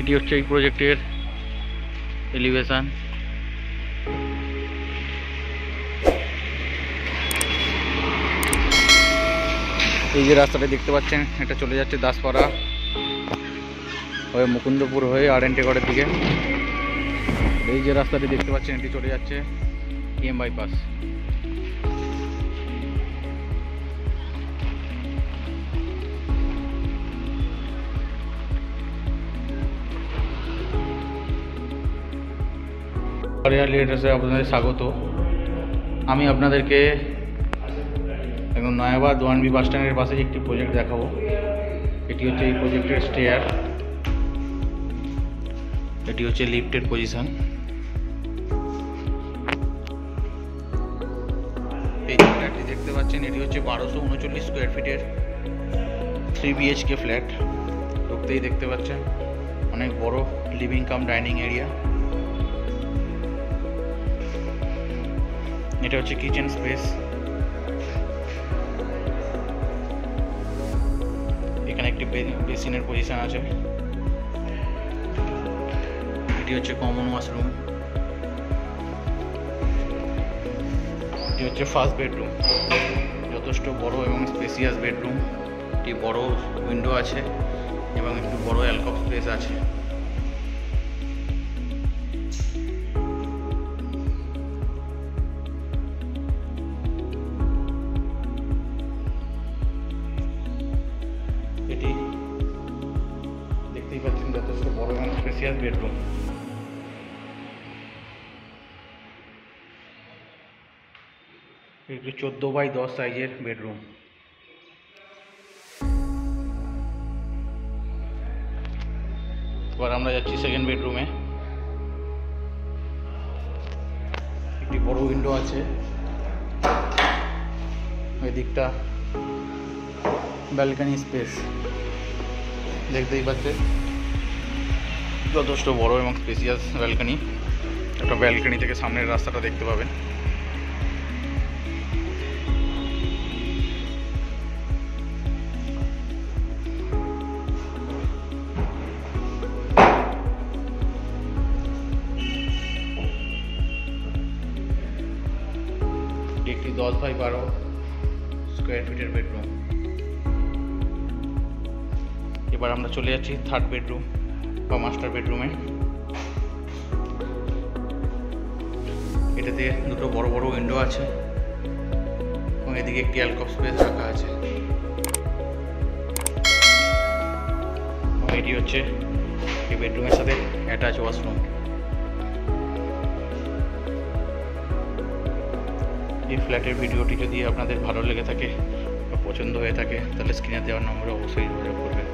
এটি হচ্ছে এই প্রজেক্টের এলিভেশন। এই যে রাস্তাটা দেখতে পাচ্ছেন, এটা চলে যাচ্ছে দাসপাড়া হয়ে মুকুন্দপুর হয়ে আরএনটেগড়ের দিকে। এই যে রাস্তাটি দেখতে পাচ্ছেন, এটি চলে যাচ্ছে টিএম বাইপাস। লিটার্সে আপনাদের স্বাগত। আমি আপনাদেরকে এখন নয়াবাদ 1B বাস স্ট্যান্ডের পাশে একটি প্রজেক্ট দেখাবো। এটি হচ্ছে এই প্রজেক্টের স্টেয়ার, এটি হচ্ছে লিফটের পজিশন। এই যে ফ্ল্যাটটি দেখতে পাচ্ছেন, এটি হচ্ছে 1239 স্কোয়ার ফিটের 3 BHK ফ্ল্যাট। ঢুকতেই দেখতে পাচ্ছেন অনেক বড় লিভিং কাম ডাইনিং এরিয়া। এটা হচ্ছে কিচেন স্পেস। এখানে একটি বেসিনের পজিশন আছে। এটি হচ্ছে কমন ওয়াশরুম। এটি হচ্ছে ফার্স্ট বেডরুম, যথেষ্ট বড় এবং স্পেসিয়াস বেডরুম। একটি বড় উইন্ডো আছে এবং একটু বড় অ্যালকভ স্পেস আছে। এটি দেখতেই পাচ্ছেন যথেষ্ট বড় এবং স্পেসিয়াস বেডরুম। একটি 14x10 সাইজের বেডরুম। এবার আমরা যাচ্ছি সেকেন্ড বেডরুমে। একটি বড় উইন্ডো আছে, ওই দিকটা ব্যালকনি স্পেস দেখতেই পাচ্ছেন, যথেষ্ট বড় এবং স্পেসিয়াস ব্যালকনি। একটা ব্যালকনি থেকে সামনের রাস্তাটা দেখতে পাবেন। একটি 10x12 স্কোয়ার ফিটের বেডরুম। এবার আমরা চলে যাচ্ছি থার্ড বেডরুম বা মাস্টার বেডরুমে। এটাতে দুটো বড় বড় উইন্ডো আছে এবং এদিকে একটি অ্যালকভ স্পেস রাখা আছে। এটি হচ্ছে এই বেডরুমের সাথে অ্যাটাচ ওয়াশরুম। এই ফ্ল্যাটের ভিডিওটি যদি আপনাদের ভালো লেগে থাকে বা পছন্দ হয়ে থাকে, তাহলে স্ক্রিনে দেওয়ার নম্বরে অবশ্যই যোগাযোগ করবেন।